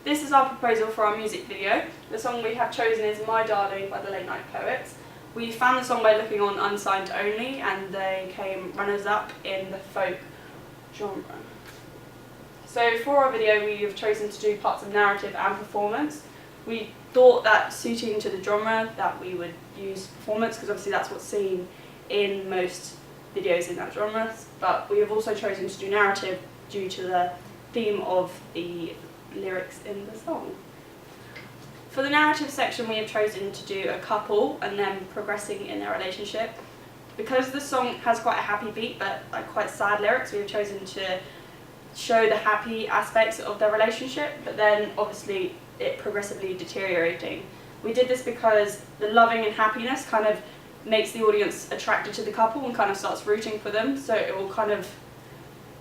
This is our proposal for our music video. The song we have chosen is My Darling by the Late Night Poets. We found the song by looking on Unsigned Only, and they came runners-up in the folk genre. So for our video we have chosen to do parts of narrative and performance. We thought that suiting to the genre that we would use performance, because obviously that's what's seen in most videos in that genre, but we have also chosen to do narrative due to the theme of the lyrics in the song. For the narrative section we have chosen to do a couple and them progressing in their relationship. Because the song has quite a happy beat but quite sad lyrics, we have chosen to show the happy aspects of their relationship, but then obviously it progressively deteriorating. We did this because the loving and happiness kind of makes the audience attracted to the couple and kind of starts rooting for them, so it will kind of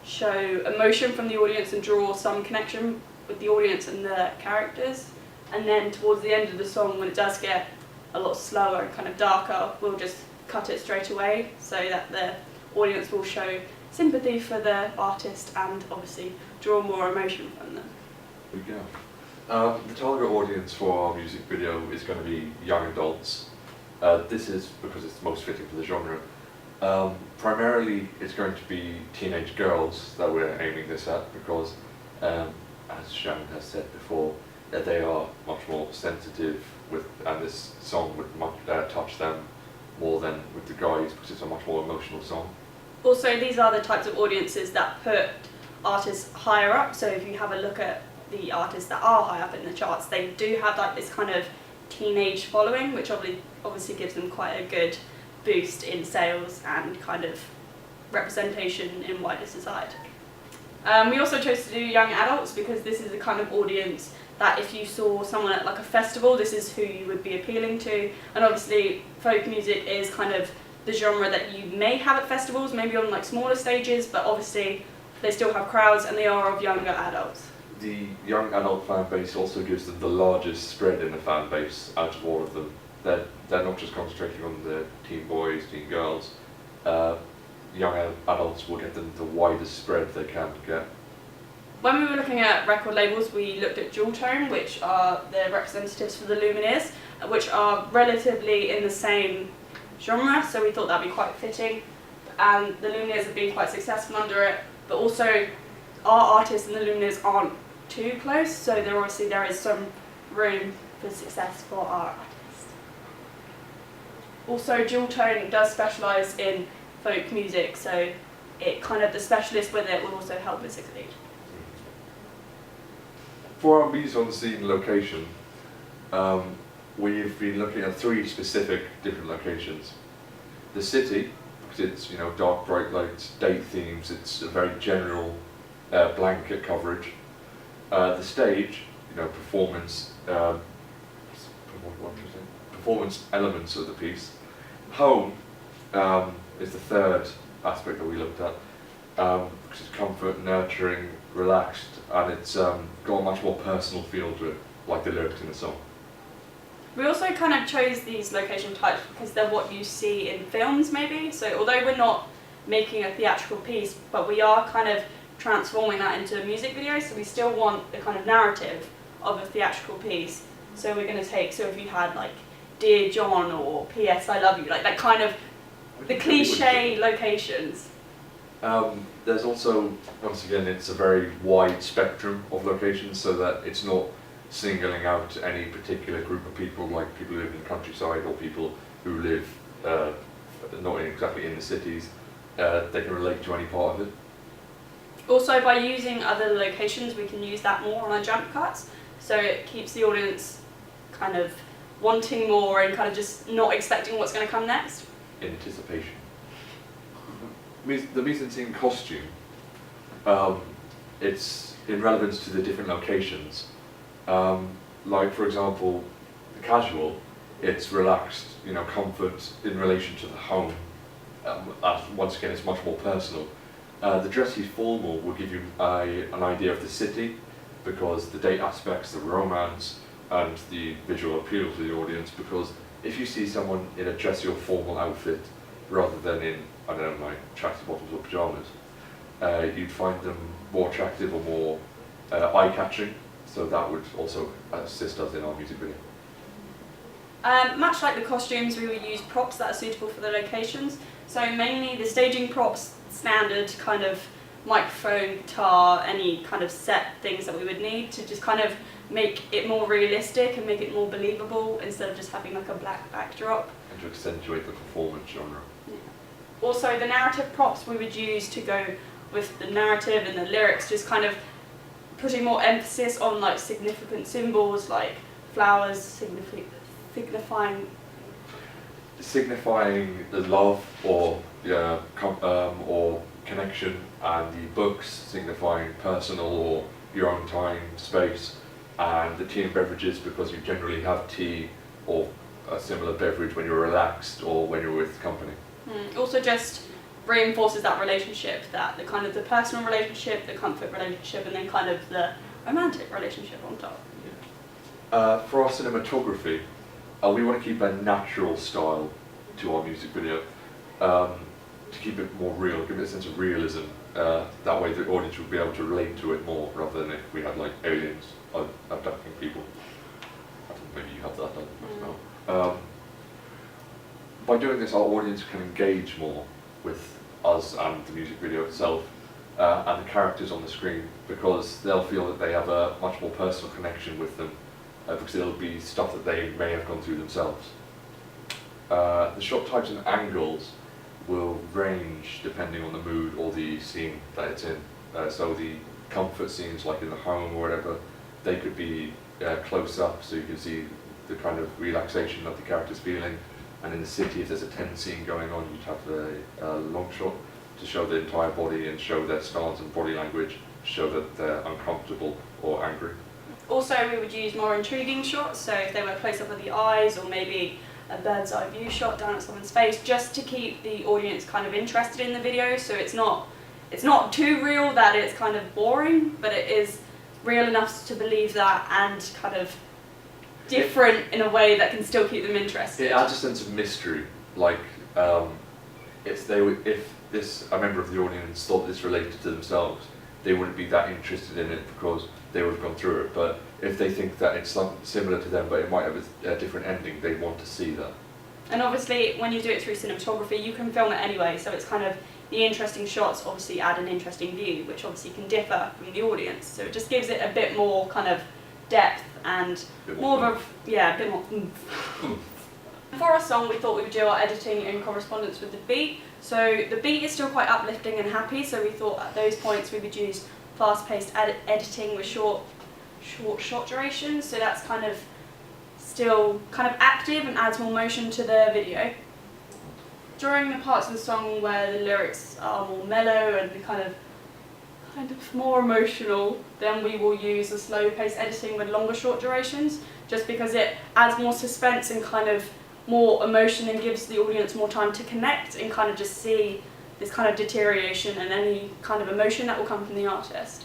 show emotion from the audience and draw some connection with the audience and the characters. And then towards the end of the song, when it does get a lot slower and kind of darker, we'll just cut it straight away so that the audience will show sympathy for the artist and obviously draw more emotion from them. There we go. The target audience for our music video is going to be young adults. This is because it's most fitting for the genre. Primarily it's going to be teenage girls that we're aiming this at because, as Shannon has said before, that they are much more sensitive and this song would touch them more than with the guys because it's a much more emotional song. Also, these are the types of audiences that put artists higher up, so if you have a look at the artists that are high up in the charts, they do have like this kind of teenage following, which obviously gives them quite a good boost in sales and kind of representation in wider society. We also chose to do young adults because this is the kind of audience that if you saw someone at like a festival, this is who you would be appealing to. And obviously folk music is kind of the genre that you may have at festivals, maybe on like smaller stages, but obviously they still have crowds and they are of younger adults. The young adult fan base also gives them the largest spread in the fan base out of all of them. They're not just concentrating on the teen boys, teen girls. Young adults will get them the widest spread they can get. When we were looking at record labels, we looked at Dual Tone, which are the representatives for the Lumineers, which are relatively in the same genre, so we thought that'd be quite fitting. And the Lumineers have been quite successful under it, but also our artists and the Lumineers aren't too close, so there is some room for success for our artists. Also, Dual Tone does specialise in folk music, so it kind of the specialist with it will also help it succeed. For our mise en scene location, we've been looking at 3 specific different locations. The city, because it's dark, bright lights, date themes, it's a very general blanket coverage. The stage, performance, performance elements of the piece. Home is the third aspect that we looked at, because it's comfort, nurturing, relaxed, and it's got a much more personal feel to it, like the lyrics in the song. We also kind of chose these location types because they're what you see in films maybe, so although we're not making a theatrical piece, but we are kind of transforming that into a music video, so we still want the kind of narrative of a theatrical piece. So we're going to take, so if you had like Dear John or P.S. I Love You, like that kind of the cliche locations. There's also, once again, it's a very wide spectrum of locations so that it's not singling out any particular group of people, like people who live in the countryside or people who live not exactly in the cities. They can relate to any part of it. Also, by using other locations, we can use that more on our jump cuts, so it keeps the audience kind of wanting more and kind of just not expecting what's going to come next. Anticipation. The mise en scene costume, it's in relevance to the different locations. Like for example, the casual, it's relaxed, comfort in relation to the home. Once again, it's much more personal. The dressy formal will give you an idea of the city, because the date aspects, the romance, and the visual appeal to the audience. Because if you see someone in a dressy or formal outfit, rather than in, I don't know, like tracksuit bottoms or pyjamas, you'd find them more attractive or more eye-catching. So that would also assist us in our music video. Much like the costumes, we will use props that are suitable for the locations. So mainly the staging props, standard kind of microphone, guitar, any kind of set things that we would need to just kind of make it more realistic and make it more believable instead of just having like a black backdrop. And to accentuate the performance genre. Yeah. Also the narrative props we would use to go with the narrative and the lyrics, just kind of putting more emphasis on like significant symbols like flowers signifying the love or connection, and the books signifying personal or your own time, space, and the tea and beverages because you generally have tea or a similar beverage when you're relaxed or when you're with company. Also just reinforces that relationship, that the kind of the personal relationship, the comfort relationship, and then kind of the romantic relationship on top. For our cinematography, we want to keep a natural style to our music video, to keep it more real, give it a sense of realism. That way the audience will be able to relate to it more, rather than if we had like aliens abducting people. I think maybe you have that, I don't know. By doing this, our audience can engage more with us and the music video itself, and the characters on the screen, because they'll feel that they have a much more personal connection with them, because it'll be stuff that they may have gone through themselves. The shot types and angles will range depending on the mood or the scene that it's in. So the comfort scenes, like in the home or whatever, they could be close up, so you can see the kind of relaxation that the character's feeling. And in the city, if there's a tense scene going on, you'd have a long shot to show the entire body and show their stance and body language, show that they're uncomfortable or angry. Also, we would use more intriguing shots, so if they were close up of the eyes, or maybe a bird's eye view shot down at someone's face, just to keep the audience kind of interested in the video. So it's not too real that it's kind of boring, but it is real enough to believe that, and kind of different in a way that can still keep them interested. It adds a sense of mystery. Like if a member of the audience thought this related to themselves, they wouldn't be that interested in it because they would have gone through it. But if they think that it's something similar to them, but it might have a different ending, they want to see that. And obviously, when you do it through cinematography, you can film it anyway, so it's kind of the interesting shots obviously add an interesting view, which obviously can differ from the audience. So it just gives it a bit more kind of depth and more of a bit more. For our song, we thought we would do our editing in correspondence with the beat. So the beat is still quite uplifting and happy, so we thought at those points we would use fast-paced editing with short shot durations, so that's kind of still kind of active and adds more motion to the video. During the parts of the song where the lyrics are more mellow and kind of more emotional, then we will use a slow-paced editing with longer short durations, just because it adds more suspense and kind of more emotion and gives the audience more time to connect and kind of just see this kind of deterioration and any kind of emotion that will come from the artist.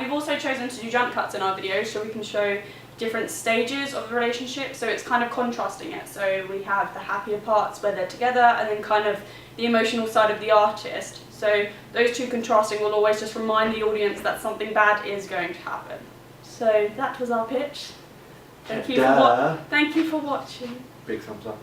We've also chosen to do jump cuts in our videos so we can show different stages of the relationship, so it's kind of contrasting it. So we have the happier parts where they're together, and then kind of the emotional side of the artist. So those two contrasting will always just remind the audience that something bad is going to happen. So that was our pitch. Thank you for watching. Big thumbs up.